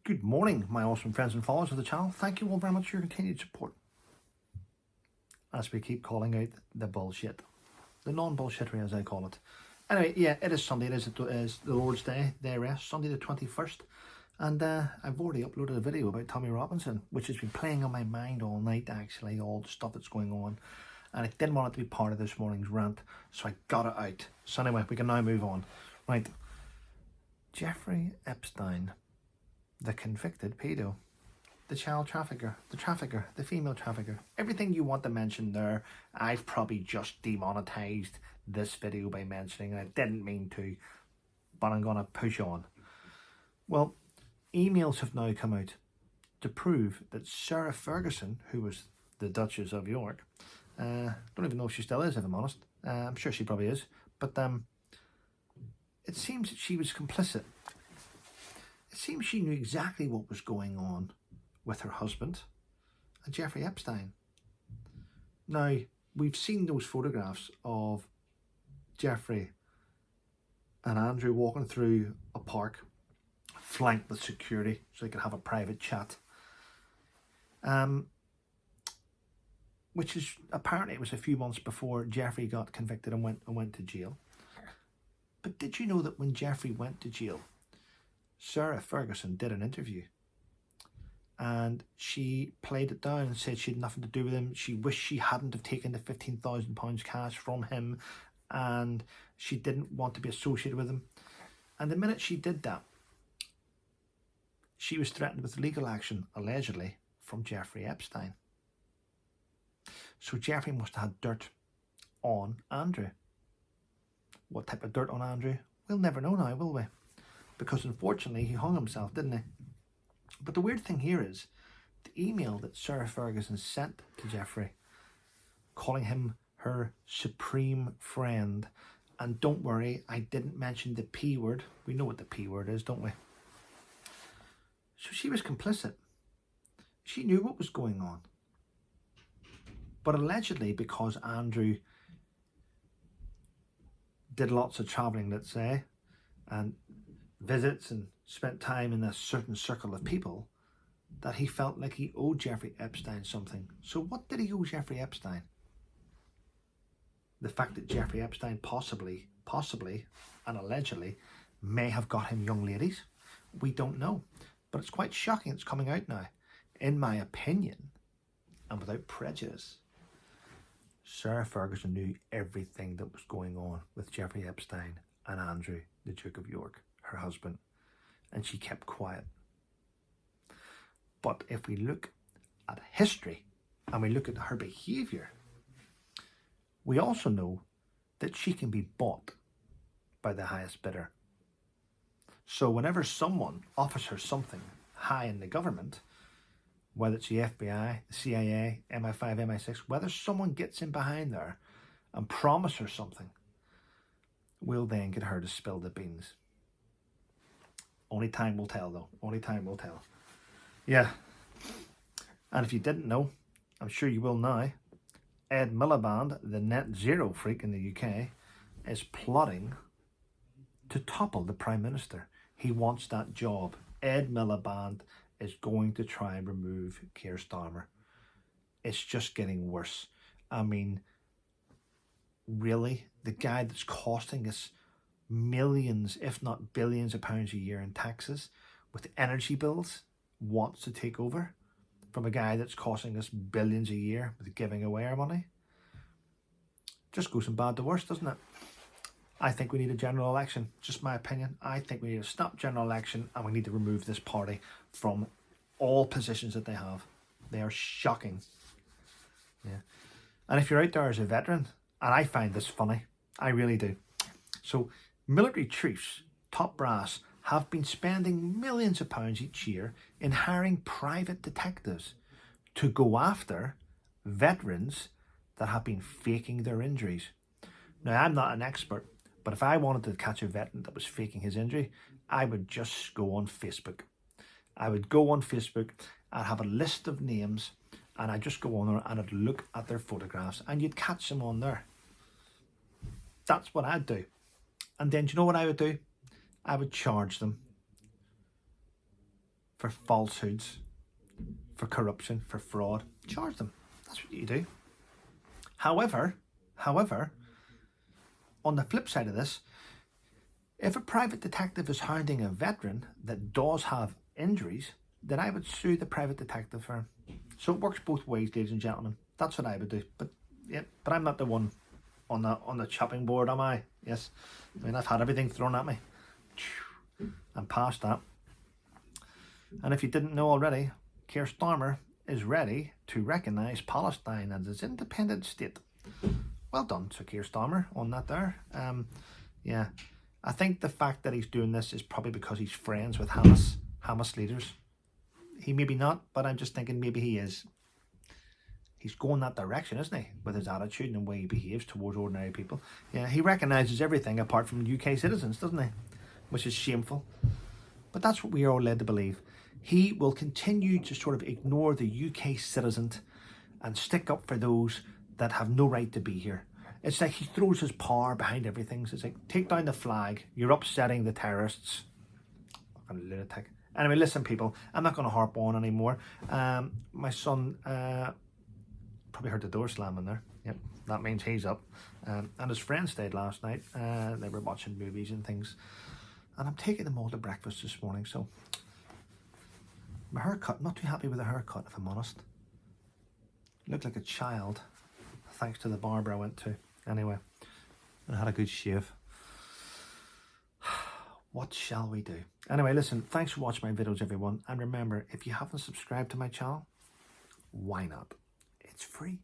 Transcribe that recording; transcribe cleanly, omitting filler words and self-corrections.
Good morning, my awesome friends and followers of the channel. Thank you all very much for your continued support as we keep calling out the bullshit, the non-bullshittery as I call it. Anyway, yeah, it is Sunday. It is the Lord's Day, day rest, Sunday the 21st. And I've already uploaded a video about Tommy Robinson, which has been playing on my mind all night, actually, all the stuff that's going on. And I didn't want it to be part of this morning's rant, so I got it out. So anyway, we can now move on. Right, Jeffrey Epstein, the convicted pedo, the child trafficker, the female trafficker, everything you want to mention there. I've probably just demonetized this video by mentioning, and I didn't mean to, but I'm going to push on. Well, emails have now come out to prove that Sarah Ferguson, who was the Duchess of York, don't even know if she still is, if I'm honest. I'm sure she probably is, but it seems that she was complicit. It seems she knew exactly what was going on with her husband and Jeffrey Epstein. Now, we've seen those photographs of Jeffrey and Andrew walking through a park flanked with security so they could have a private chat. Which is, apparently it was a few months before Jeffrey got convicted and went to jail. But did you know that when Jeffrey went to jail, Sarah Ferguson did an interview and she played it down and said she had nothing to do with him. She wished she hadn't have taken the £15,000 cash from him, and she didn't want to be associated with him. And the minute she did that, she was threatened with legal action, allegedly, from Jeffrey Epstein. So Jeffrey must have had dirt on Andrew. What type of dirt on Andrew? We'll never know now, will we? Because unfortunately he hung himself, didn't he? But the weird thing here is the email that Sarah Ferguson sent to Jeffrey, calling him her supreme friend. And don't worry, I didn't mention the P word. We know what the P word is, don't we? So she was complicit. She knew what was going on. But allegedly, because Andrew did lots of travelling, let's say, and visits and spent time in a certain circle of people, that he felt like he owed Jeffrey Epstein something. So what did he owe Jeffrey Epstein? The fact that Jeffrey Epstein possibly, and allegedly, may have got him young ladies, we don't know. But it's quite shocking it's coming out now. In my opinion, and without prejudice, Sarah Ferguson knew everything that was going on with Jeffrey Epstein and Andrew, the Duke of York, her husband, and she kept quiet. But if we look at history and we look at her behaviour, we also know that she can be bought by the highest bidder. So whenever someone offers her something high in the government, whether it's the FBI, the CIA, MI5, MI6, whether someone gets in behind there and promise her something, we'll then get her to spill the beans. Only time will tell, though. Only time will tell. Yeah. And if you didn't know, I'm sure you will now, Ed Miliband, the net zero freak in the UK, is plotting to topple the Prime Minister. He wants that job. Ed Miliband is going to try and remove Keir Starmer. It's just getting worse. I mean, really? The guy that's costing us millions, if not billions of pounds a year in taxes with energy bills wants to take over from a guy that's costing us billions a year with giving away our money? Just goes from bad to worse, doesn't it? I think we need a general election. Just my opinion. I think we need a snap general election and we need to remove this party from all positions that they have. They are shocking. Yeah. And if you're out there as a veteran, and I find this funny, I really do. So military chiefs, top brass, have been spending millions of pounds each year in hiring private detectives to go after veterans that have been faking their injuries. Now, I'm not an expert, but if I wanted to catch a veteran that was faking his injury, I would just go on Facebook. I would go on Facebook, I'd have a list of names, and I'd just go on there and I'd look at their photographs, and you'd catch them on there. That's what I'd do. And then do you know what I would do? I would charge them for falsehoods, for corruption, for fraud. Charge them. That's what you do. However, on the flip side of this, if a private detective is hounding a veteran that does have injuries, then I would sue the private detective firm. So it works both ways, ladies and gentlemen. That's what I would do. But yeah, but I'm not the one on the chopping board, am I? Yes. I mean, I've had everything thrown at me. I'm past that. And if you didn't know already, Keir Starmer is ready to recognise Palestine as its independent state. Well done to Keir Starmer on that there. Yeah, I think the fact that he's doing this is probably because he's friends with Hamas leaders. He maybe not, but I'm just thinking maybe he is. He's going that direction, isn't he? With his attitude and the way he behaves towards ordinary people. Yeah, he recognises everything apart from UK citizens, doesn't he? Which is shameful. But that's what we are all led to believe. He will continue to sort of ignore the UK citizen and stick up for those that have no right to be here. It's like he throws his power behind everything. So it's like, take down the flag. You're upsetting the terrorists. Fucking lunatic. Anyway, listen, people. I'm not going to harp on anymore. My son probably heard the door slamming there. Yep, that means he's up. And his friend stayed last night. They were watching movies and things. And I'm taking them all to breakfast this morning. So my haircut, not too happy with the haircut, if I'm honest. Looked like a child, thanks to the barber I went to. Anyway, I had a good shave. What shall we do? Anyway, listen, thanks for watching my videos, everyone. And remember, if you haven't subscribed to my channel, why not? It's free.